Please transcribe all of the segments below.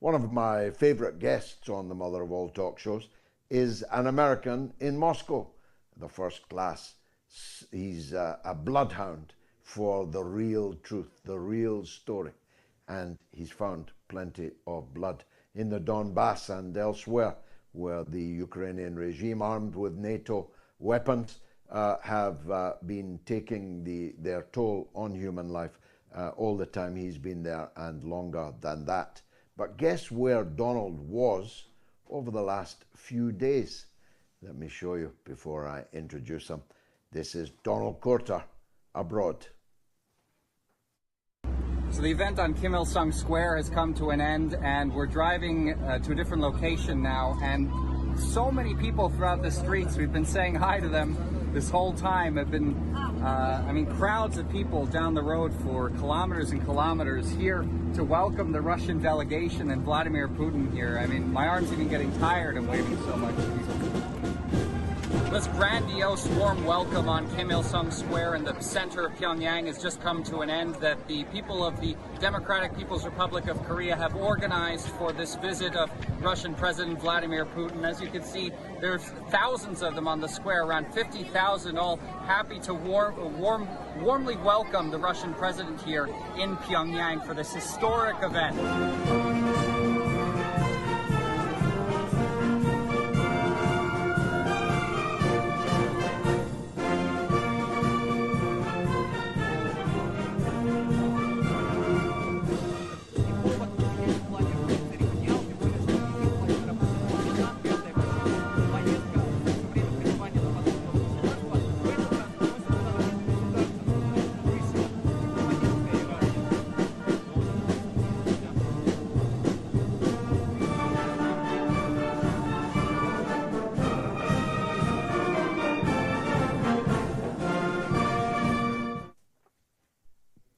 One of my favorite guests on the Mother of All talk shows is an American in Moscow, the first class. He's a bloodhound for the real truth, the real story. And he's found plenty of blood in the Donbass and elsewhere, where the Ukrainian regime, armed with NATO weapons, have been taking their toll on human life all the time he's been there and longer than that. But guess where Donald was over the last few days? Let me show you before I introduce him. This is Donald Courter abroad. So the event on Kim Il-sung Square has come to an end, and we're driving to a different location now, and so many people throughout the streets. We've been saying hi to them this whole time. Have been, crowds of people down the road for kilometers and kilometers here to welcome the Russian delegation and Vladimir Putin here. I mean, my arm's even getting tired of waving so much. This grandiose warm welcome on Kim Il-sung Square in the center of Pyongyang has just come to an end, that the people of the Democratic People's Republic of Korea have organized for this visit of Russian President Vladimir Putin. As you can see, there's thousands of them on the square, around 50,000, all happy to warmly welcome the Russian president here in Pyongyang for this historic event.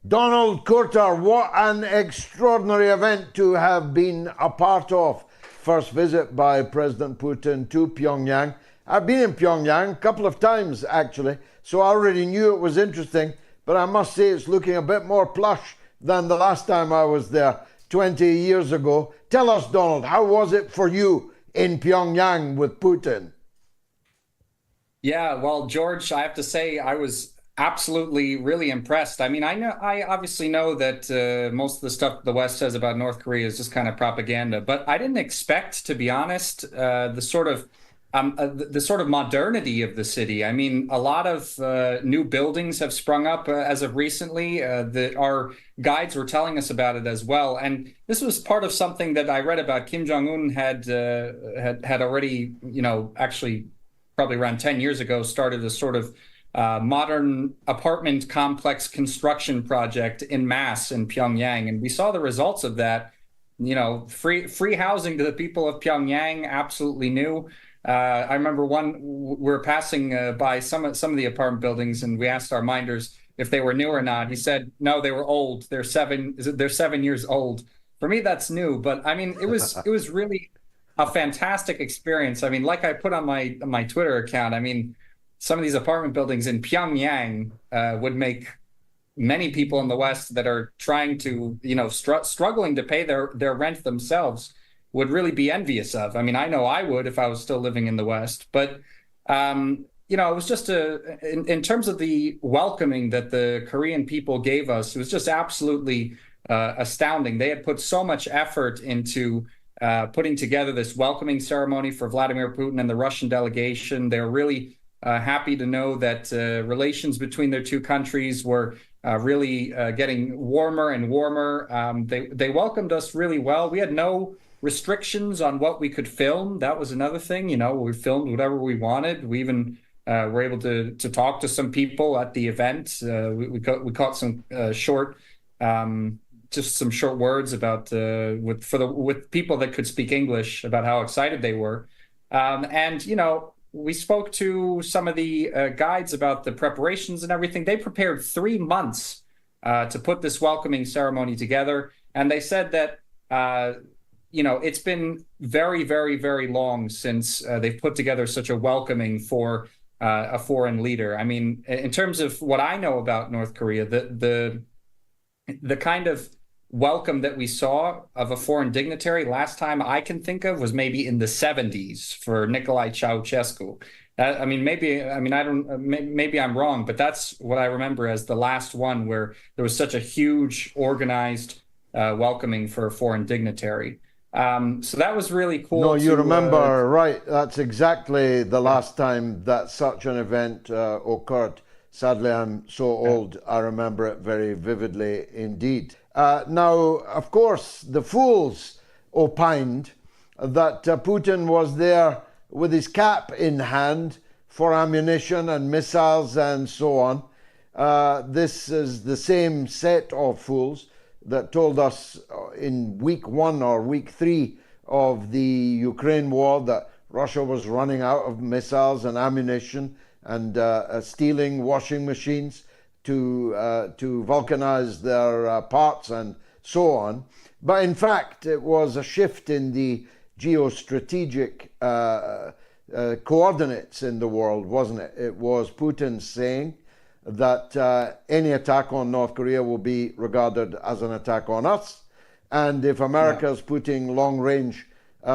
Donald Courter, what an extraordinary event to have been a part of. First visit by President Putin to Pyongyang. I've been in Pyongyang a couple of times actually, so I already knew it was interesting, but I must say it's looking a bit more plush than the last time I was there 20 years ago. Tell us, Donald, how was it for you in Pyongyang with Putin? Yeah, well, George, I have to say I was absolutely really impressed. I mean, I obviously know that most of the stuff the West says about North Korea is just kind of propaganda, but I didn't expect, to be honest, the sort of modernity of the city. I mean, a lot of new buildings have sprung up as of recently. Our guides were telling us about it as well, and this was part of something that I read about. Kim Jong-un had already, actually probably around 10 years ago, started a sort of modern apartment complex construction project in mass in Pyongyang. And we saw the results of that, free housing to the people of Pyongyang, absolutely new. I remember we were passing by some of the apartment buildings, and we asked our minders if they were new or not. He said, no, they were old. They're 7 years old. For me, that's new. But I mean, it was really a fantastic experience. I mean, like I put on my Twitter account, I mean, some of these apartment buildings in Pyongyang would make many people in the West that are trying to, struggling to pay their rent themselves would really be envious of. I mean, I know I would if I was still living in the West. But, it was just in terms of the welcoming that the Korean people gave us, it was just absolutely astounding. They had put so much effort into putting together this welcoming ceremony for Vladimir Putin and the Russian delegation. They're really happy to know that relations between their two countries were really getting warmer and warmer. They welcomed us really well. We had no restrictions on what we could film. That was another thing. We filmed whatever we wanted. We even were able to talk to some people at the event. We caught some short words about with people that could speak English about how excited they were, we spoke to some of the guides about the preparations and everything. They prepared 3 months to put this welcoming ceremony together. And they said that, it's been very, very, very long since they've put together such a welcoming for a foreign leader. I mean, in terms of what I know about North Korea, the kind of welcome that we saw of a foreign dignitary last time I can think of was maybe in the 70s for Nicolae Ceausescu. Maybe I'm wrong, but that's what I remember as the last one where there was such a huge organized welcoming for a foreign dignitary. So that was really cool. No, you remember right. That's exactly the last time that such an event occurred. Sadly, I'm so old, I remember it very vividly indeed. Now, of course, the fools opined that Putin was there with his cap in hand for ammunition and missiles and so on. This is the same set of fools that told us in week 1 or week 3 of the Ukraine war that Russia was running out of missiles and ammunition and stealing washing machines to vulcanize their parts and so on. But in fact, it was a shift in the geostrategic coordinates in the world, wasn't it? It was Putin saying that any attack on North Korea will be regarded as an attack on us. And if America is putting long-range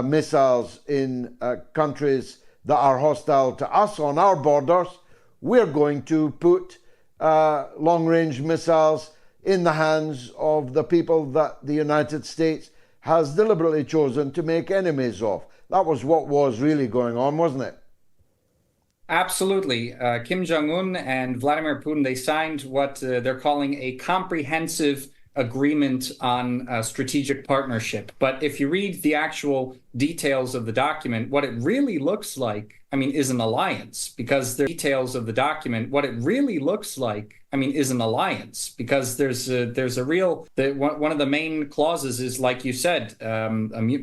missiles in countries that are hostile to us on our borders, we're going to put long-range missiles in the hands of the people that the United States has deliberately chosen to make enemies of. That was what was really going on, wasn't it? Absolutely. Kim Jong-un and Vladimir Putin, they signed what they're calling a comprehensive agreement on strategic partnership. But if you read the actual details of the document, what it really looks like, is an alliance, because the details of the document, what it really looks like, is an alliance, because there's a real, one of the main clauses is, like you said,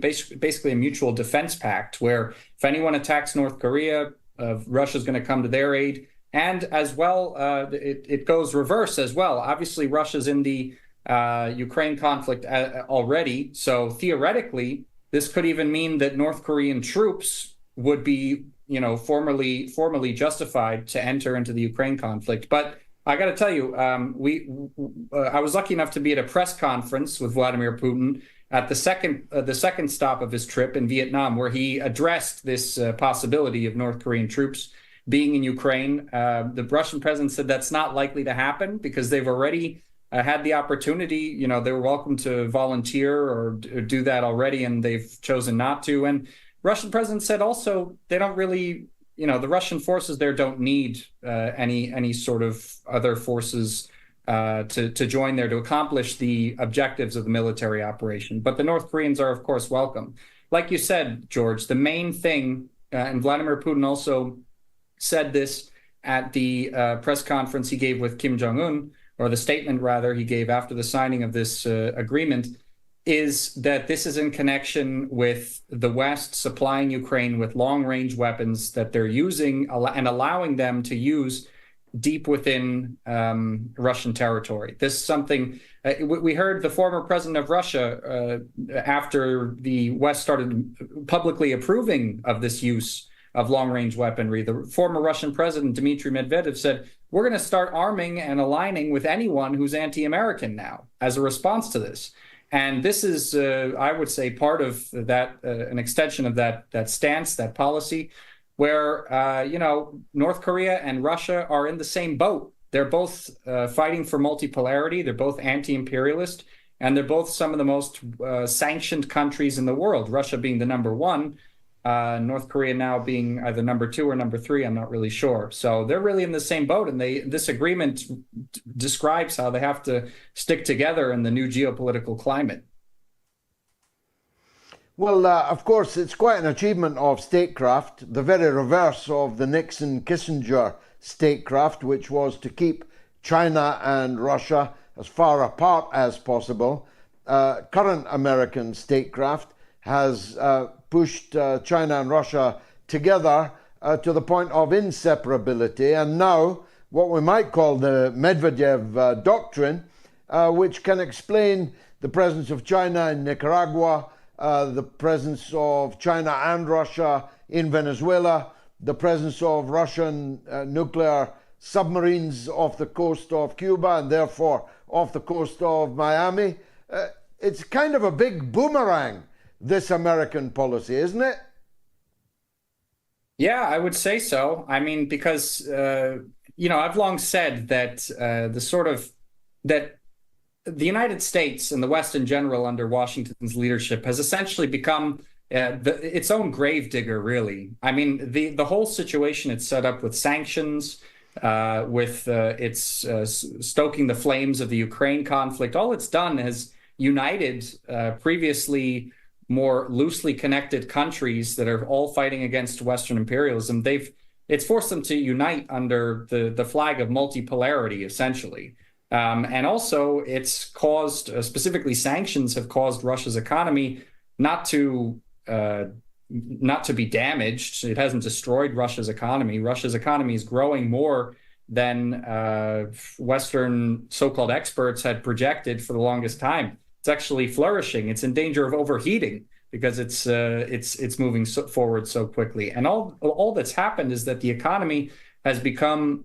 basically a mutual defense pact, where if anyone attacks North Korea, Russia's going to come to their aid. And as well, it goes reverse as well. Obviously, Russia's in the Ukraine conflict already. So theoretically, this could even mean that North Korean troops would be, formally justified to enter into the Ukraine conflict. But I got to tell you, I was lucky enough to be at a press conference with Vladimir Putin at the second stop of his trip in Vietnam, where he addressed this possibility of North Korean troops being in Ukraine. The Russian president said that's not likely to happen because they've already had the opportunity. They were welcome to volunteer or do that already, and they've chosen not to. And Russian president said also they don't really, the Russian forces there don't need any sort of other forces to join there to accomplish the objectives of the military operation. But the North Koreans are, of course, welcome. Like you said, George, the main thing, and Vladimir Putin also said this at the press conference he gave with Kim Jong-un, or the statement rather he gave after the signing of this agreement, is that this is in connection with the West supplying Ukraine with long-range weapons that they're using and allowing them to use deep within Russian territory. This is something we heard the former president of Russia, after the West started publicly approving of this use of long-range weaponry, the former Russian president, Dmitry Medvedev, said, we're going to start arming and aligning with anyone who's anti-American now as a response to this. And this is, I would say, part of that, an extension of that stance, that policy, where, North Korea and Russia are in the same boat. They're both fighting for multipolarity. They're both anti-imperialist, and they're both some of the most sanctioned countries in the world, Russia being the number one, North Korea now being either number 2 or number 3, I'm not really sure. So they're really in the same boat, and this agreement describes how they have to stick together in the new geopolitical climate. Well, of course, it's quite an achievement of statecraft, the very reverse of the Nixon-Kissinger statecraft, which was to keep China and Russia as far apart as possible. Current American statecraft has pushed China and Russia together to the point of inseparability, and now what we might call the Medvedev Doctrine, which can explain the presence of China in Nicaragua, the presence of China and Russia in Venezuela, the presence of Russian nuclear submarines off the coast of Cuba and therefore off the coast of Miami. it's kind of a big boomerang, this American policy, isn't it? Yeah, I would say so. I mean, because I've long said that that the United States and the West in general, under Washington's leadership, has essentially become its own gravedigger, really. I mean, the whole situation it's set up with sanctions, with its stoking the flames of the Ukraine conflict. All it's done has united previously more loosely connected countries that are all fighting against Western imperialism. It's forced them to unite under the flag of multipolarity, essentially. And also, it's caused, specifically sanctions have caused Russia's economy not to be damaged. It hasn't destroyed Russia's economy. Russia's economy is growing more than Western so-called experts had projected for the longest time. It's actually flourishing. It's in danger of overheating because it's moving forward so quickly. And all that's happened is that the economy has become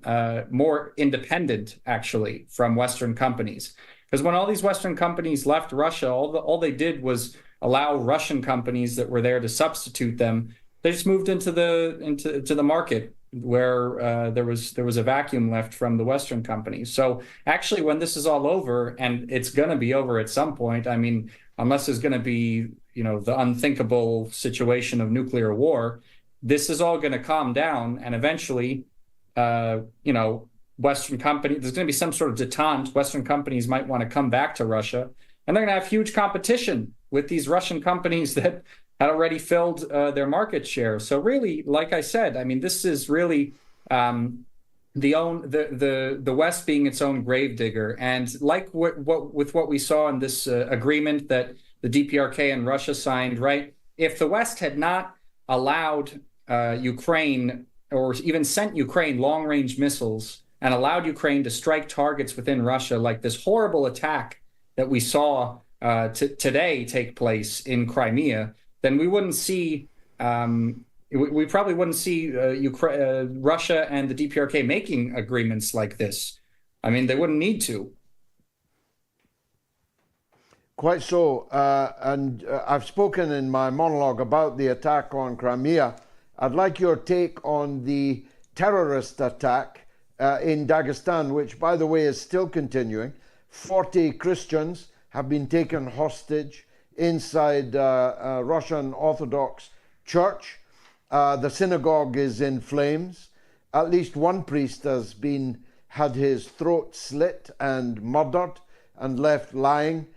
more independent, actually, from Western companies. Because when all these Western companies left Russia, all they did was allow Russian companies that were there to substitute them. They just moved into the market where there was a vacuum left from the Western companies. So actually, when this is all over, and it's going to be over at some point, I mean, unless there's going to be the unthinkable situation of nuclear war, this is all going to calm down, and eventually, Western companies, there's going to be some sort of detente. Western companies might want to come back to Russia, and they're going to have huge competition with these Russian companies that had already filled their market share. So really, like I said, I mean, this is really the West being its own gravedigger. And like what we saw in this agreement that the DPRK and Russia signed, right? If the West had not allowed Ukraine, or even sent Ukraine long-range missiles and allowed Ukraine to strike targets within Russia, like this horrible attack that we saw today take place in Crimea, then we wouldn't see, we probably wouldn't see Russia and the DPRK making agreements like this. I mean, they wouldn't need to. Quite so. I've spoken in my monologue about the attack on Crimea. I'd like your take on the terrorist attack in Dagestan, which, by the way, is still continuing. 40 Christians have been taken hostage inside a Russian Orthodox church. The synagogue is in flames. At least one priest has had his throat slit and murdered and left lying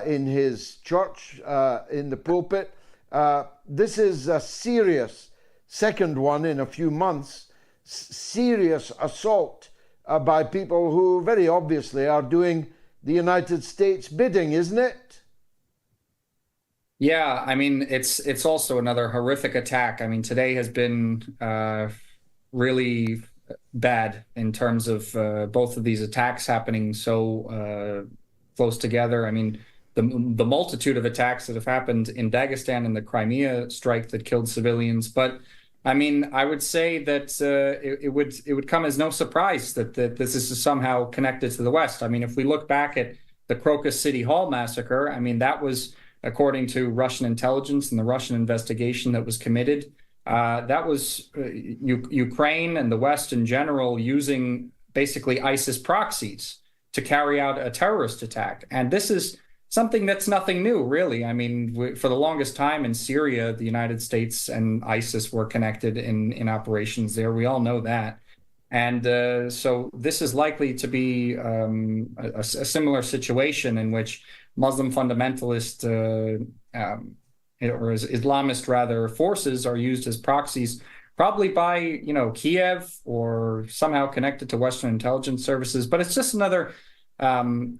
in his church, in the pulpit. This is a serious second one in a few months, serious assault by people who very obviously are doing the United States bidding, isn't it? Yeah, I mean, it's also another horrific attack. I mean, today has been really bad in terms of both of these attacks happening so close together. I mean, the multitude of attacks that have happened in Dagestan and the Crimea strike that killed civilians. But I mean, I would say that it would come as no surprise that this is somehow connected to the West. I mean, if we look back at the Crocus City Hall massacre, I mean, that was, according to Russian intelligence and the Russian investigation that was committed, that was Ukraine and the West in general using basically ISIS proxies to carry out a terrorist attack. And this is something that's nothing new, really. I mean, for the longest time in Syria, the United States and ISIS were connected in operations there. We all know that. And so this is likely to be a similar situation in which Muslim fundamentalist or Islamist, rather, forces are used as proxies, probably by, Kiev or somehow connected to Western intelligence services. But it's just another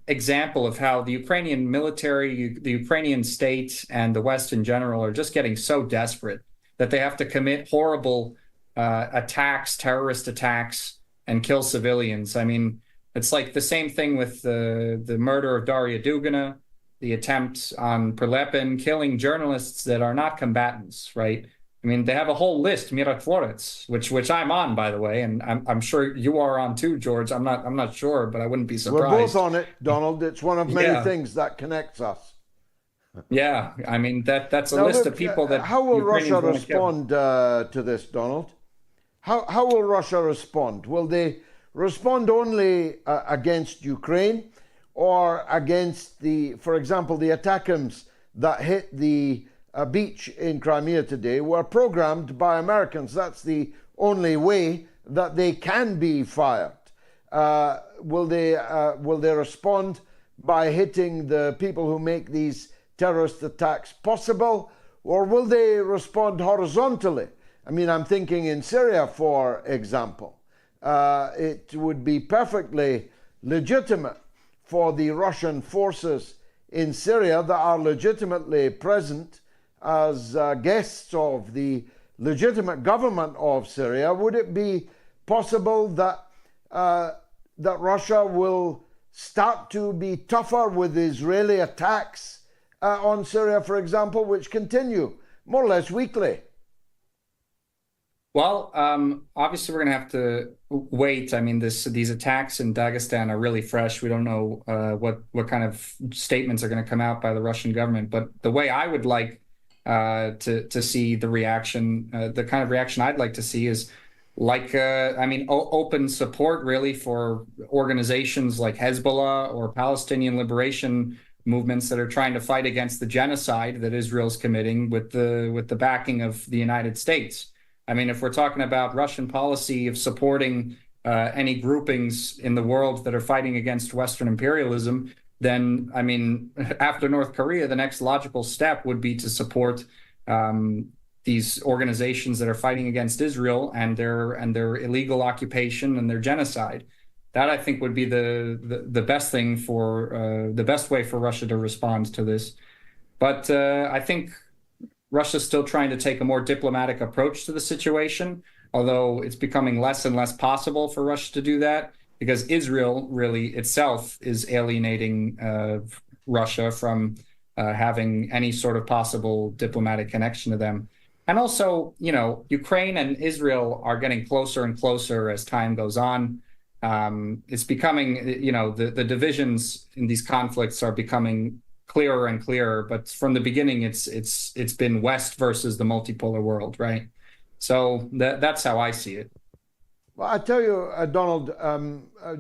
example of how the Ukrainian military, the Ukrainian state, and the West in general are just getting so desperate that they have to commit horrible attacks, terrorist attacks, and kill civilians. I mean, it's like the same thing with the murder of Daria Dugina, the attempt on Prilepin, killing journalists that are not combatants, right? I mean, they have a whole list, Mirotvorets, which I'm on, by the way, and I'm sure you are on too, George. I'm not sure, but I wouldn't be surprised. We're both on it, Donald. It's one of many things that connects us. Yeah, I mean that's a Now, list of look, people that how will Russia Ukrainians want to kill. respond to this, Donald? How will Russia respond? Will they respond only against Ukraine or against for example, the ATACMS that hit the beach in Crimea today were programmed by Americans? That's the only way that they can be fired. Will they respond by hitting the people who make these terrorist attacks possible, or will they respond horizontally? I mean, I'm thinking in Syria, for example. It would be perfectly legitimate for the Russian forces in Syria that are legitimately present as guests of the legitimate government of Syria. Would it be possible that that Russia will start to be tougher with Israeli attacks on Syria, for example, which continue more or less weekly? Well, obviously we're going to have to wait. I mean, these attacks in Dagestan are really fresh. We don't know what kind of statements are going to come out by the Russian government. But the way I would like to see the reaction, the kind of reaction I'd like to see is like, I mean, open support really for organizations like Hezbollah or Palestinian liberation movements that are trying to fight against the genocide that Israel's committing with the backing of the United States. I mean, if we're talking about Russian policy of supporting any groupings in the world that are fighting against Western imperialism, then, I mean, after North Korea, the next logical step would be to support these organizations that are fighting against Israel and their illegal occupation and their genocide. That, I think, would be the best thing for the best way for Russia to respond to this. But I think Russia's still trying to take a more diplomatic approach to the situation, although it's becoming less and less possible for Russia to do that because Israel really itself is alienating Russia from having any sort of possible diplomatic connection to them. And also, you know, Ukraine and Israel are getting closer and closer as time goes on. It's becoming, you know, the divisions in these conflicts are becoming clearer and clearer, but from the beginning, it's been West versus the multipolar world, right? So that's how I see it. Well, I tell you, Donald,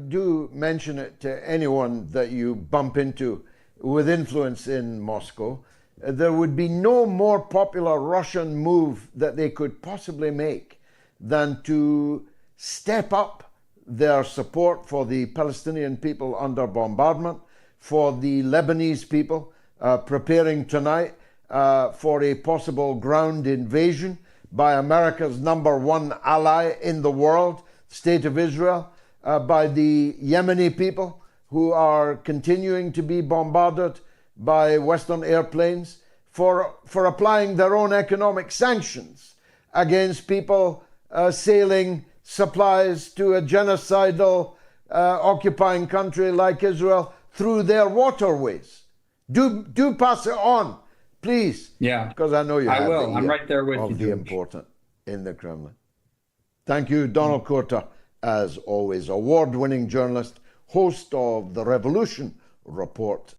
do mention it to anyone that you bump into with influence in Moscow. There would be no more popular Russian move that they could possibly make than to step up their support for the Palestinian people under bombardment, for the Lebanese people preparing tonight for a possible ground invasion by America's #1 ally in the world, State of Israel, by the Yemeni people who are continuing to be bombarded by Western airplanes, for applying their own economic sanctions against people sailing supplies to a genocidal occupying country like Israel through their waterways. Do pass it on, please. Yeah, because I know you I have will. I'm right there with you, of the George. important in the Kremlin. Thank you, Donald Korta, as always, award-winning journalist, host of the Revolution Report.